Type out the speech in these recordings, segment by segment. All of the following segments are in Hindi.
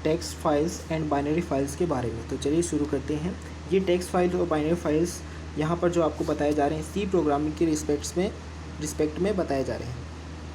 Text files and binary files के बारे में। तो चलिए शुरू करते हैं। ये टेक्स्ट फाइल्स और बाइनरी फाइल्स यहाँ पर जो आपको बताए जा रहे हैं सी प्रोग्रामिंग के रिस्पेक्ट में बताए जा रहे हैं।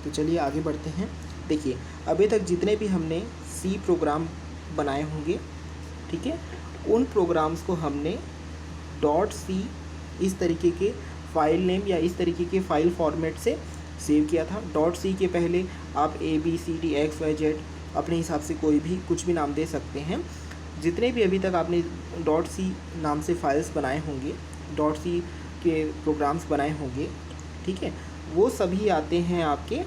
तो चलिए आगे बढ़ते हैं। देखिए, अभी तक जितने भी हमने सी प्रोग्राम बनाए होंगे, ठीक है, उन प्रोग्राम्स को हमने .c इस तरीके के फाइल नेम या इस तरीके के फाइल फॉर्मेट से सेव किया था। .c के पहले आप ABCD XYZ अपने हिसाब से कोई भी कुछ भी नाम दे सकते हैं। जितने भी अभी तक आपने .c नाम से फाइल्स बनाए होंगे, .c के प्रोग्राम्स बनाए होंगे, ठीक है, वो सभी आते हैं आपके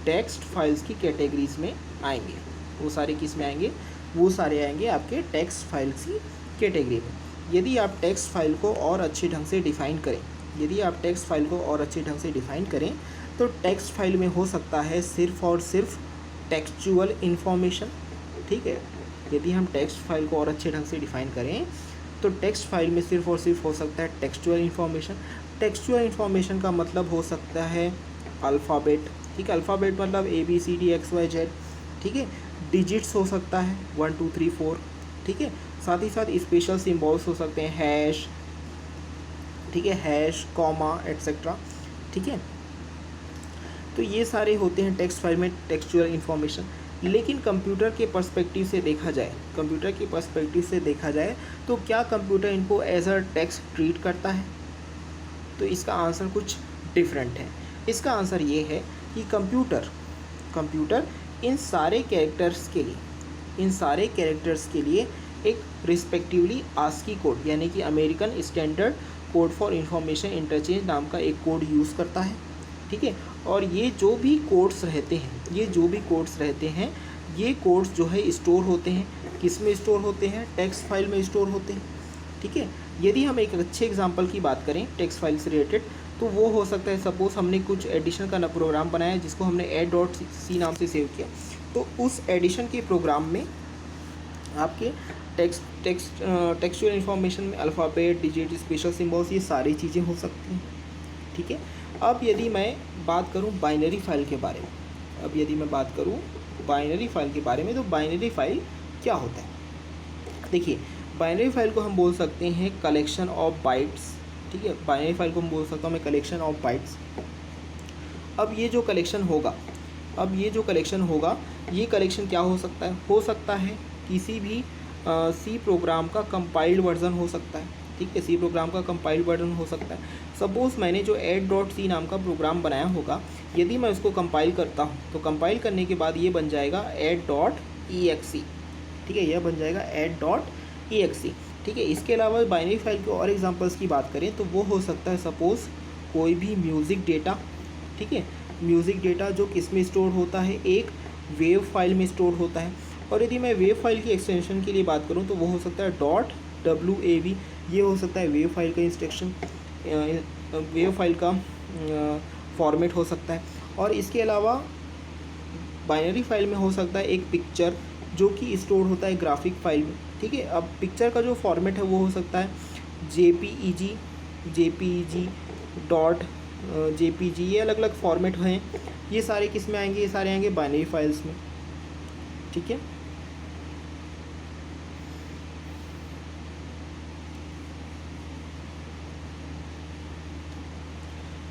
टेक्स्ट फाइल्स की कैटेगरीज में आएंगे। वो सारे किस में आएंगे? वो सारे आएंगे आपके टेक्स्ट फाइल्स की कैटेगरी में। यदि आप टेक्स्ट फाइल को और अच्छे ढंग से डिफ़ाइन करें, तो टेक्स्ट फाइल में हो सकता है सिर्फ़ और सिर्फ टेक्सचुअल इन्फॉर्मेशन, ठीक है। यदि हम टेक्स्ट फाइल को और अच्छे ढंग से डिफ़ाइन करें तो टेक्स्ट फाइल में सिर्फ़ और सिर्फ हो सकता है टेक्सचुअल इन्फॉर्मेशन। टेक्सचुअल इन्फॉर्मेशन का मतलब हो सकता है अल्फ़ाबेट, ठीक है, अल्फ़ाबेट मतलब ABCD XYZ, ठीक है। डिजिट्स हो सकता है 1 2 3 4, ठीक है। साथ ही साथ स्पेशल सिम्बॉल्स हो सकते हैं, हैश, ठीक है, हैश, कॉमा, एट्सेट्रा, ठीक है। तो ये सारे होते हैं टेक्स्ट फाइल में टेक्सचुअल इन्फॉर्मेशन। लेकिन कंप्यूटर के पर्सपेक्टिव से देखा जाए तो क्या कंप्यूटर इनको एज अ टेक्स्ट ट्रीट करता है? तो इसका आंसर कुछ डिफरेंट है। इसका आंसर ये है कि कंप्यूटर इन सारे कैरेक्टर्स के लिए एक रिस्पेक्टिवली ASCII कोड यानी कि American standard code for information interchange नाम का एक कोड यूज़ करता है, ठीक है। और ये जो भी कोड्स रहते हैं ये कोड्स जो है स्टोर होते हैं, किस में स्टोर होते हैं? टेक्स्ट फाइल में स्टोर होते हैं, ठीक है। यदि हम एक अच्छे एग्जांपल की बात करें टेक्स्ट फाइल से रिलेटेड, तो वो हो सकता है सपोज़ हमने कुछ एडिशन का प्रोग्राम बनाया जिसको हमने add.c नाम से सेव किया। तो उस एडिशन के प्रोग्राम में आपके टेक्सचुअल इन्फॉर्मेशन में अल्फ़ाबेट, डिजिट, स्पेशल सिम्बॉल्स, ये सारी चीज़ें हो सकती हैं, ठीक है। अब यदि मैं बात करूं बाइनरी फाइल के बारे में, तो बाइनरी फाइल क्या होता है? देखिए, बाइनरी फाइल को हम बोल सकते हैं कलेक्शन ऑफ बाइट्स, ठीक है। बाइनरी फाइल को हम बोल सकता हूँ मैं कलेक्शन ऑफ बाइट्स। अब ये जो कलेक्शन होगा ये कलेक्शन क्या हो सकता है? हो सकता है किसी भी सी प्रोग्राम का कंपाइल्ड वर्जन हो सकता है, ठीक है। सी प्रोग्राम का कंपाइल्ड वर्जन हो सकता है। सपोज़ मैंने जो add.c नाम का प्रोग्राम बनाया होगा, यदि मैं उसको कंपाइल करता हूँ तो कंपाइल करने के बाद ये बन जाएगा add.exe, ठीक है, यह बन जाएगा add.exe, ठीक है। इसके अलावा बाइनरी फाइल के और एग्जांपल्स की बात करें तो वो हो सकता है सपोज़ कोई भी म्यूज़िक डेटा, ठीक है। म्यूज़िक डेटा जो किस में स्टोर होता है? एक वेव फाइल में स्टोर होता है। और यदि मैं वेव फाइल की एक्सटेंशन के लिए बात करूँ तो वो हो सकता है .wav, ये हो सकता है वेव फाइल का वेव फाइल का फॉर्मेट हो सकता है। और इसके अलावा बाइनरी फाइल में हो सकता है एक पिक्चर जो कि स्टोर होता है ग्राफिक फाइल में, ठीक है। अब पिक्चर का जो फॉर्मेट है वो हो सकता है JPEG, JPG, ये अलग अलग फॉर्मेट हैं। ये सारे किस में आएंगे? ये सारे आएंगे बाइनरी फाइल्स में, ठीक है।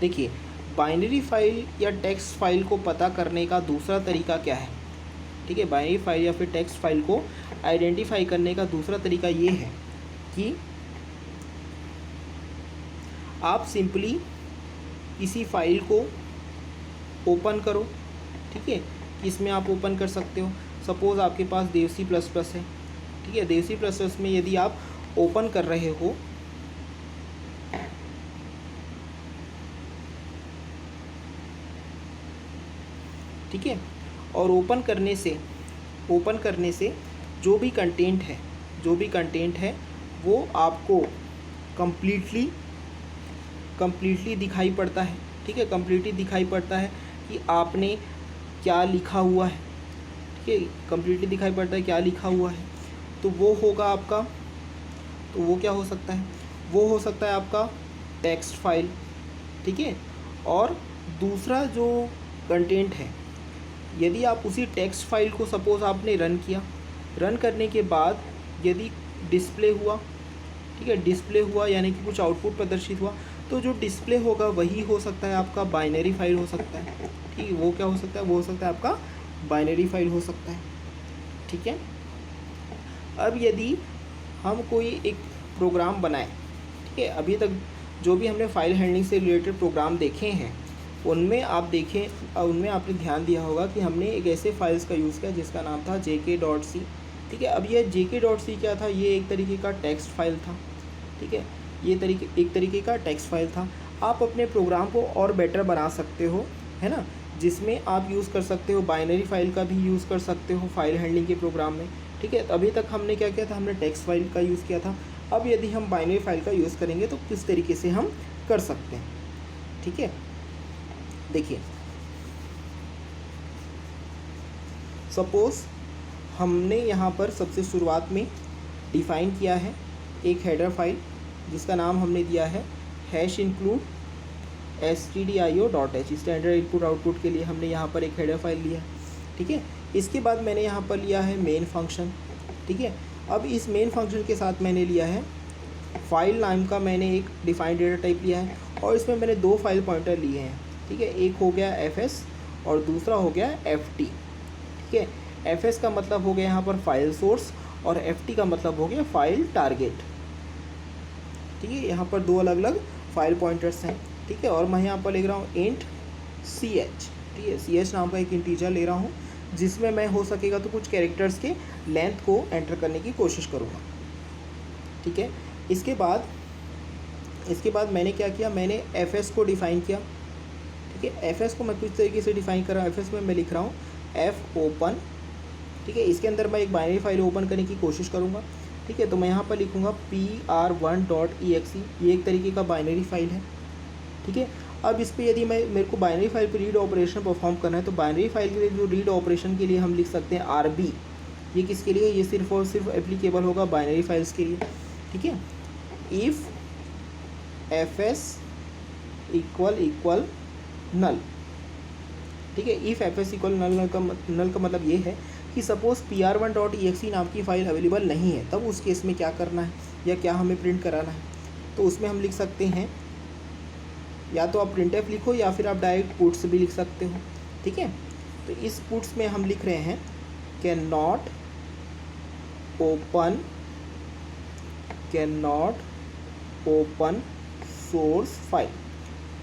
देखिए, बाइनरी फाइल या टेक्स्ट फाइल को पता करने का दूसरा तरीका क्या है? ठीक है, बाइनरी फाइल या फिर टेक्स्ट फाइल को आइडेंटिफाई करने का दूसरा तरीका ये है कि आप सिंपली किसी फाइल को ओपन करो, ठीक है। इसमें आप ओपन कर सकते हो। सपोज़ आपके पास देवसी प्लस प्लस है, ठीक है। देवसी प्लस प्लस में यदि आप ओपन कर रहे हो ठीक है, और ओपन करने से जो भी कंटेंट है वो आपको कम्प्लीटली दिखाई पड़ता है, ठीक है। कम्प्लीटली दिखाई पड़ता है कि आपने क्या लिखा हुआ है, ठीक है। कम्प्लीटली दिखाई पड़ता है क्या लिखा हुआ है, तो वो होगा आपका, तो वो क्या हो सकता है? वो हो सकता है आपका टेक्स्ट फाइल, ठीक है। और दूसरा जो कंटेंट है, यदि आप उसी टेक्स्ट फाइल को सपोज़ आपने रन किया, रन करने के बाद यदि डिस्प्ले हुआ, ठीक है, डिस्प्ले हुआ यानी कि कुछ आउटपुट प्रदर्शित हुआ, तो जो डिस्प्ले होगा वही हो सकता है आपका बाइनरी फाइल हो सकता है, ठीक है। वो क्या हो सकता है, वो हो सकता है आपका बाइनरी फाइल हो सकता है, ठीक है। अब यदि हम कोई एक प्रोग्राम बनाएं, ठीक है, अभी तक जो भी हमने फाइल हैंडलिंग से रिलेटेड प्रोग्राम देखे हैं उनमें आप देखें, उनमें आपने ध्यान दिया होगा कि हमने एक ऐसे फाइल्स का यूज़ किया जिसका नाम था jk.c, ठीक है। अब ये jk.c क्या था, ये एक तरीके का टेक्स्ट फाइल था, ठीक है, ये एक तरीके का टेक्स्ट फाइल था। आप अपने प्रोग्राम को और बेटर बना सकते हो, है ना, जिसमें आप यूज़ कर सकते हो बाइनरी फाइल का भी यूज़ कर सकते हो फाइल हैंडलिंग के प्रोग्राम में, ठीक है। तो अभी तक हमने क्या किया था, हमने टेक्स्ट फाइल का यूज़ किया था। अब यदि हम बाइनरी फाइल का यूज़ करेंगे तो किस तरीके से हम कर सकते हैं, ठीक है। देखिए, सपोज़ हमने यहाँ पर सबसे शुरुआत में डिफ़ाइन किया है एक हेडर फाइल जिसका नाम हमने दिया है #include stdio.h। Standard input output के लिए हमने यहाँ पर एक हेडर फाइल लिया है, ठीक है। इसके बाद मैंने यहाँ पर लिया है मेन फंक्शन, ठीक है। अब इस मेन फंक्शन के साथ मैंने लिया है फाइल नाम का, मैंने एक डिफाइंड डेटा टाइप लिया है और इसमें मैंने 2 फाइल पॉइंटर लिए हैं, ठीक है। एक हो गया fs और दूसरा हो गया ft, ठीक है। fs का मतलब हो गया यहाँ पर फाइल सोर्स और ft का मतलब हो गया फाइल टारगेट, ठीक है। यहाँ पर 2 अलग अलग फाइल पॉइंटर्स हैं, ठीक है। और मैं यहाँ पर लिख रहा हूँ int ch, ठीक है। ch नाम का एक इंटीजर ले रहा हूँ जिसमें मैं हो सकेगा तो कुछ कैरेक्टर्स के लेंथ को एंटर करने की कोशिश करूँगा, ठीक है। इसके बाद मैंने क्या किया, मैंने fs को डिफ़ाइन किया, ठीक है। fs को मैं कुछ तरीके से डिफ़ाइन कर रहा हूँ। fs में मैं लिख रहा हूँ f ओपन, ठीक है। इसके अंदर मैं एक बाइनरी फाइल ओपन करने की कोशिश करूँगा, ठीक है। तो मैं यहाँ पर लिखूँगा pr1.exe, ये एक तरीके का बाइनरी फाइल है, ठीक है। अब इस पर यदि मेरे को बाइनरी फाइल पर रीड ऑपरेशन परफॉर्म करना है तो बाइनरी फाइल के लिए जो रीड ऑपरेशन के लिए हम लिख सकते हैं rb। ये किसके लिए, ये सिर्फ और सिर्फ एप्लीकेबल होगा बाइनरी फाइल्स के लिए, ठीक है। इफ़ fs इक्वल नल, ठीक है। इफ़ fs इक्वल नल का मतलब ये है कि सपोज़ pr1.exe नाम की फ़ाइल अवेलेबल नहीं है, तब उस केस में क्या करना है या क्या हमें प्रिंट कराना है। तो उसमें हम लिख सकते हैं, या तो आप printf लिखो या फिर आप डायरेक्ट पुट्स भी लिख सकते हो, ठीक है। तो इस पुट्स में हम लिख रहे हैं can not open source file.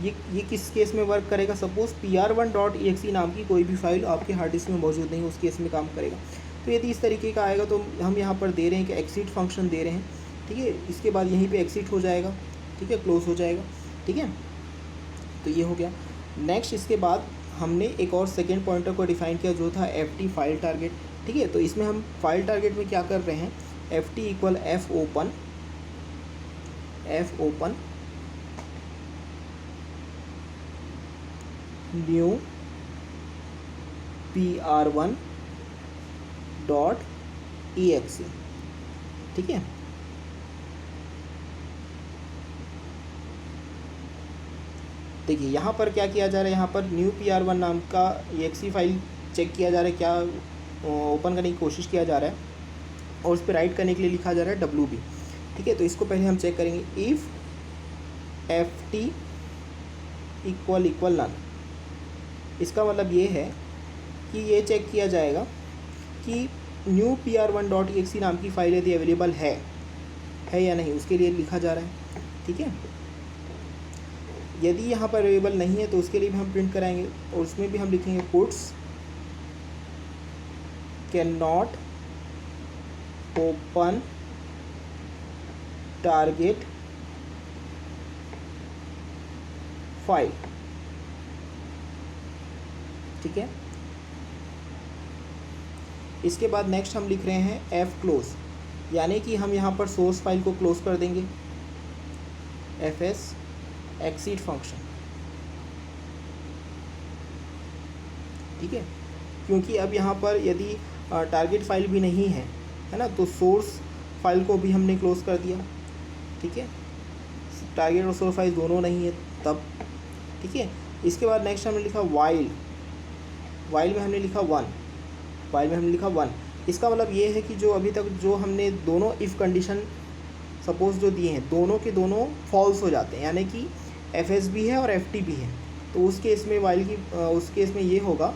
ये किस केस में वर्क करेगा, सपोज़ pr1.exe नाम की कोई भी फाइल आपके हार्ड डिस्क में मौजूद नहीं, उस केस में काम करेगा। तो यदि इस तरीके का आएगा तो हम यहाँ पर दे रहे हैं कि एक्सिट फंक्शन दे रहे हैं, ठीक है। इसके बाद यहीं पे एक्सिट हो जाएगा, ठीक है, क्लोज हो जाएगा, ठीक है। तो ये हो गया। नेक्स्ट इसके बाद हमने एक और सेकेंड पॉइंटर को डिफाइन किया जो था ft फाइल टारगेट, ठीक है। तो इसमें हम फाइल टारगेट में क्या कर रहे हैं, ft equal f open new pr1.exe, ठीक है। देखिए यहाँ पर क्या किया जा रहा है, यहाँ पर न्यू pr1 नाम का exe फाइल चेक किया जा रहा है, क्या ओपन करने की कोशिश किया जा रहा है और उस पर राइट करने के लिए लिखा जा रहा है wb, ठीक है। तो इसको पहले हम चेक करेंगे, इफ़ ft इक्वल नन। इसका मतलब ये है कि ये चेक किया जाएगा कि न्यू pr1.exe नाम की फ़ाइल यदि अवेलेबल है या नहीं, उसके लिए लिखा जा रहा है, ठीक है। यदि यहाँ पर अवेलेबल नहीं है तो उसके लिए भी हम प्रिंट कराएंगे और उसमें भी हम लिखेंगे puts can not open target file, ठीक है। इसके बाद नेक्स्ट हम लिख रहे हैं f क्लोज, यानी कि हम यहाँ पर सोर्स फाइल को क्लोज कर देंगे, fs एक्सिट फंक्शन, ठीक है। क्योंकि अब यहाँ पर यदि टारगेट फाइल भी नहीं है ना, तो सोर्स फाइल को भी हमने क्लोज कर दिया, ठीक है। टारगेट और सोर्स फाइल दोनों नहीं है तब, ठीक है। इसके बाद नेक्स्ट हमने लिखा वाइल में हमने लिखा 1, इसका मतलब ये है कि जो अभी तक जो हमने दोनों इफ़ कंडीशन सपोज़ जो दिए हैं, दोनों के दोनों फॉल्स हो जाते हैं, यानी कि एफ भी है और एफ भी है, तो उस केस में वाइल की उस केस में ये होगा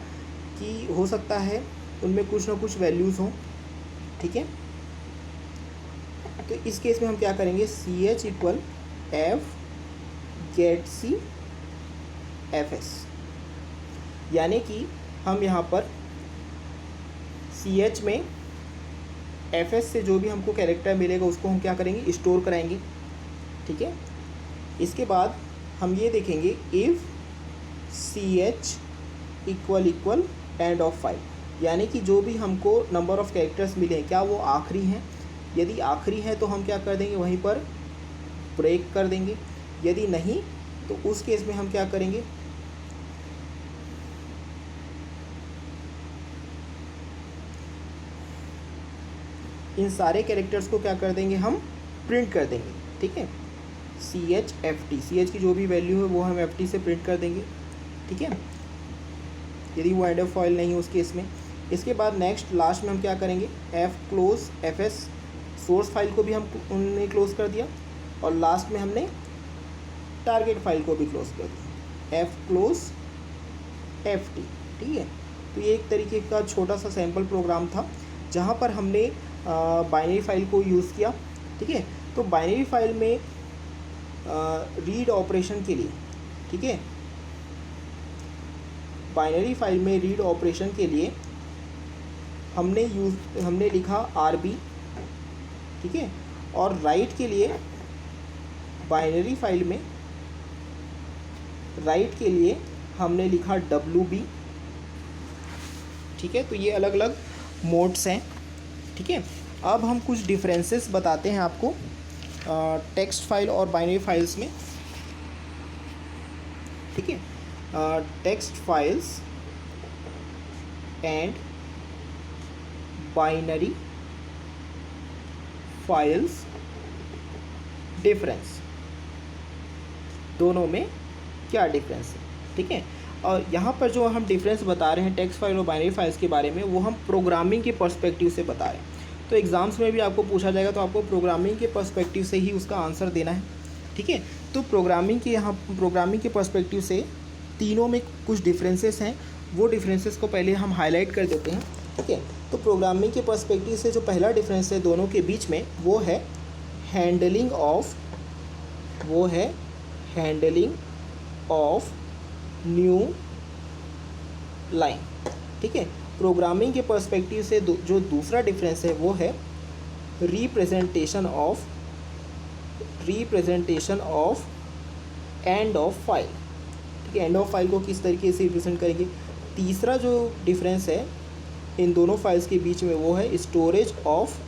कि हो सकता है उनमें कुछ ना कुछ वैल्यूज़ हों, ठीक है। तो इस केस में हम क्या करेंगे, C H equal F get C F S, यानी कि हम यहाँ पर सी एच में एफ एस से जो भी हमको कैरेक्टर मिलेगा उसको हम क्या करेंगे, स्टोर कराएंगे, ठीक है। इसके बाद हम ये देखेंगे if C H equal end of file, यानी कि जो भी हमको नंबर ऑफ़ कैरेक्टर्स मिले हैं क्या वो आखिरी हैं। यदि आखिरी है तो हम क्या कर देंगे, वहीं पर ब्रेक कर देंगे। यदि नहीं तो उस केस में हम क्या करेंगे, इन सारे कैरेक्टर्स को क्या कर देंगे, हम प्रिंट कर देंगे, ठीक है। C H F T, C H की जो भी वैल्यू है वो हम एफ टी से प्रिंट कर देंगे, ठीक है, यदि वो एंड ऑफ फाइल नहीं है उस केस में। इसके बाद नेक्स्ट लास्ट में हम क्या करेंगे, F close F S, source file को भी हम उन्होंने क्लोज़ कर दिया, और लास्ट में हमने टारगेट फाइल को भी क्लोज़ कर दिया, एफ क्लोज एफ टी, ठीक है। तो ये एक तरीके का छोटा सा सैम्पल प्रोग्राम था जहाँ पर हमने बाइनरी फाइल को यूज़ किया, ठीक है। तो बाइनरी फाइल में रीड ऑपरेशन के लिए, ठीक है, बाइनरी फाइल में रीड ऑपरेशन के लिए हमने लिखा आर बी, ठीक है, और राइट के लिए बाइनरी फाइल में राइट के लिए हमने लिखा डब्ल्यू बी, ठीक है। तो ये अलग अलग मोड्स हैं, ठीक है। अब हम कुछ डिफरेंसेस बताते हैं आपको टेक्स्ट फाइल और बाइनरी फाइल्स में, ठीक है। Text files and binary files difference, दोनों में क्या डिफरेंस है, ठीक है। और यहाँ पर जो हम डिफरेंस बता रहे हैं टेक्स्ट फाइल और बाइनरी फाइल्स के बारे में, वो हम प्रोग्रामिंग के पर्सपेक्टिव से बता रहे हैं। तो एग्ज़ाम्स में भी आपको पूछा जाएगा तो आपको प्रोग्रामिंग के पर्सपेक्टिव से ही उसका आंसर देना है, ठीक है। तो प्रोग्रामिंग के पर्सपेक्टिव से तीनों में कुछ डिफरेंसेस हैं, वो डिफरेंसेस को पहले हम हाईलाइट कर देते हैं, ठीक है। तो प्रोग्रामिंग के पर्सपेक्टिव से जो पहला डिफरेंस है दोनों के बीच में, वो है हैंडलिंग ऑफ न्यू लाइन, ठीक है। प्रोग्रामिंग के पर्सपेक्टिव से जो दूसरा डिफरेंस है वो है representation of and of file, ठीक है। एंड ऑफ फाइल को किस तरीके से रिप्रेजेंट करेंगे। तीसरा जो डिफरेंस है इन दोनों फाइल्स के बीच में वो है स्टोरेज ऑफ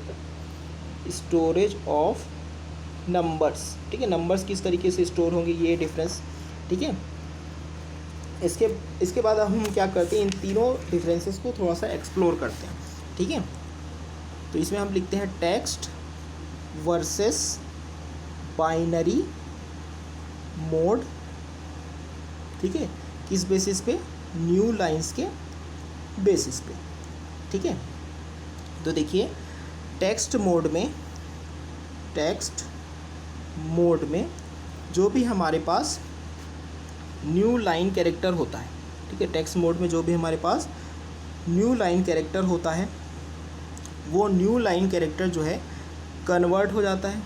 नंबर्स, ठीक है। नंबर्स किस तरीके से स्टोर होंगे, ये डिफरेंस, ठीक है। इसके बाद हम क्या करते हैं, इन तीनों डिफरेंसेस को थोड़ा सा एक्सप्लोर करते हैं, ठीक है। तो इसमें हम लिखते हैं टेक्स्ट वर्सेस बाइनरी मोड, ठीक है, किस बेसिस पे, न्यू लाइंस के बेसिस पे, ठीक है। तो देखिए टेक्स्ट मोड में जो भी हमारे पास न्यू लाइन कैरेक्टर होता है, ठीक है, टेक्स्ट मोड में जो भी हमारे पास न्यू लाइन कैरेक्टर होता है, वो न्यू लाइन कैरेक्टर जो है कन्वर्ट हो जाता है,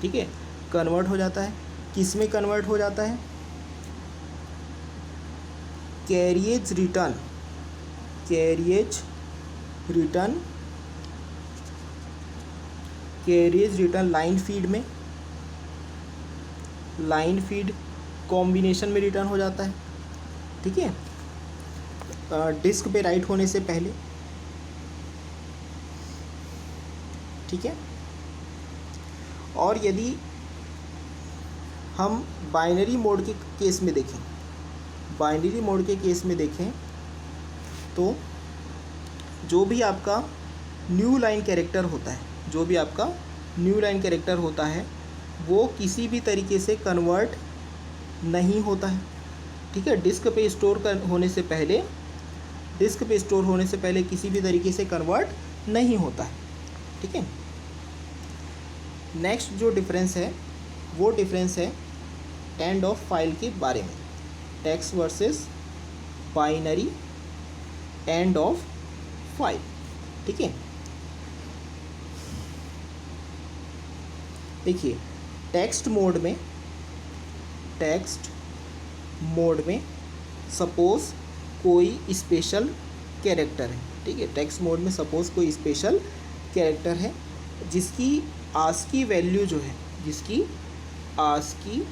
ठीक है, कन्वर्ट हो जाता है। किस में कन्वर्ट हो जाता है, carriage return line feed combination में रिटर्न हो जाता है, ठीक है, डिस्क पे राइट होने से पहले, ठीक है। और यदि हम बाइनरी मोड के केस में देखें तो जो भी आपका न्यू लाइन कैरेक्टर होता है वो किसी भी तरीके से कन्वर्ट नहीं होता है, ठीक है। डिस्क पे स्टोर होने से पहले किसी भी तरीके से कन्वर्ट नहीं होता है। ठीक है, नेक्स्ट जो डिफरेंस है वो डिफरेंस है एंड ऑफ फाइल के बारे में, text versus binary and of file. ठीक है, देखिए टेक्स्ट मोड में सपोज कोई स्पेशल कैरेक्टर है। ठीक है, टेक्स्ट मोड में सपोज कोई स्पेशल कैरेक्टर है जिसकी आस्की वैल्यू जो है, जिसकी आस्की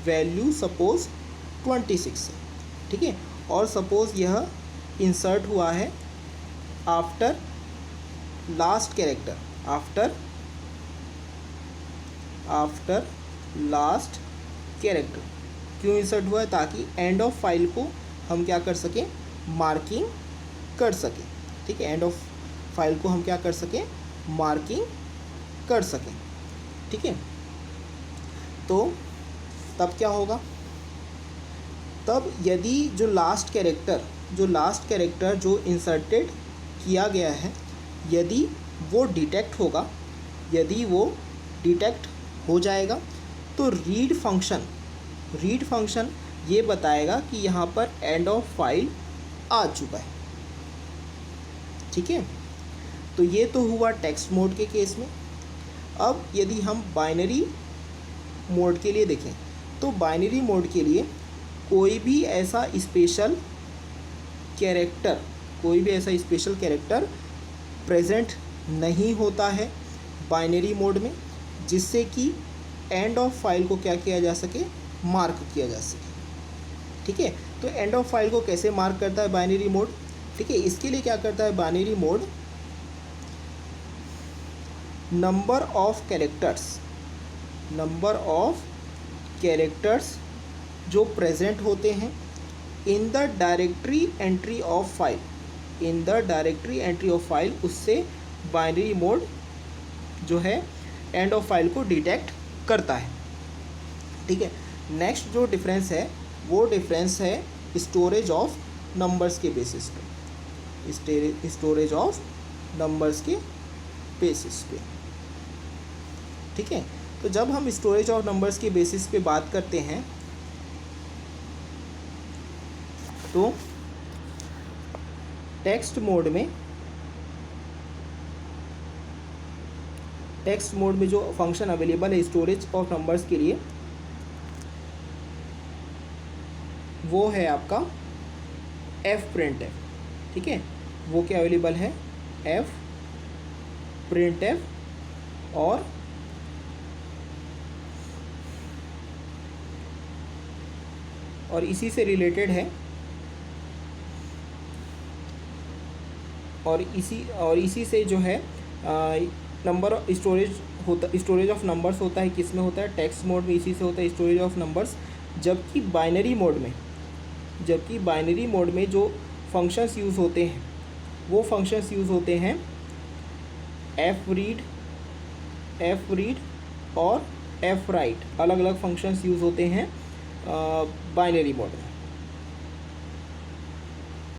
वैल्यू सपोज 26 है। ठीक है, और सपोज यह इंसर्ट हुआ है after last character, after last character. क्यों इंसर्ट हुआ है? ताकि एंड ऑफ फाइल को हम क्या कर सकें, मार्किंग कर सकें। ठीक है, एंड ऑफ फाइल को हम क्या कर सकें, मार्किंग कर सकें। ठीक है, तो तब क्या होगा, तब यदि जो लास्ट कैरेक्टर जो इंसर्टेड किया गया है, यदि वो डिटेक्ट हो जाएगा तो रीड फंक्शन ये बताएगा कि यहाँ पर एंड ऑफ फाइल आ चुका है। ठीक है, तो ये तो हुआ टेक्स्ट मोड के केस में। अब यदि हम बाइनरी मोड के लिए देखें तो बाइनरी मोड के लिए कोई भी ऐसा स्पेशल कैरेक्टर प्रेजेंट नहीं होता है बाइनरी मोड में, जिससे कि एंड ऑफ फाइल को क्या किया जा सके, मार्क किया जा सके। ठीक है, तो एंड ऑफ फाइल को कैसे मार्क करता है बाइनरी मोड? ठीक है, इसके लिए क्या करता है binary mode, number of characters जो प्रेजेंट होते हैं in the directory entry of file, उससे बाइनरी मोड जो है एंड ऑफ फाइल को डिटेक्ट करता है। ठीक है, नेक्स्ट जो डिफरेंस है वो डिफरेंस है स्टोरेज ऑफ नंबर्स के बेसिस पे, स्टोरेज ऑफ नंबर्स के बेसिस पे। ठीक है, तो जब हम स्टोरेज ऑफ नंबर्स के बेसिस पे बात करते हैं तो टेक्स्ट मोड में जो फंक्शन अवेलेबल है स्टोरेज ऑफ नंबर्स के लिए, वो है आपका fprintf। ठीक है, वो क्या अवेलेबल है, fprintf, और इसी से रिलेटेड है, और इसी से जो है नंबर स्टोरेज ऑफ नंबर्स होता है, किस में होता है, टेक्स्ट मोड में इसी से होता है स्टोरेज ऑफ नंबर्स। जबकि बाइनरी मोड में जो फंक्शंस यूज़ होते हैं वो फंक्शंस यूज़ होते हैं fread और fwrite, अलग अलग फंक्शंस यूज़ होते हैं बाइनरी मोड में।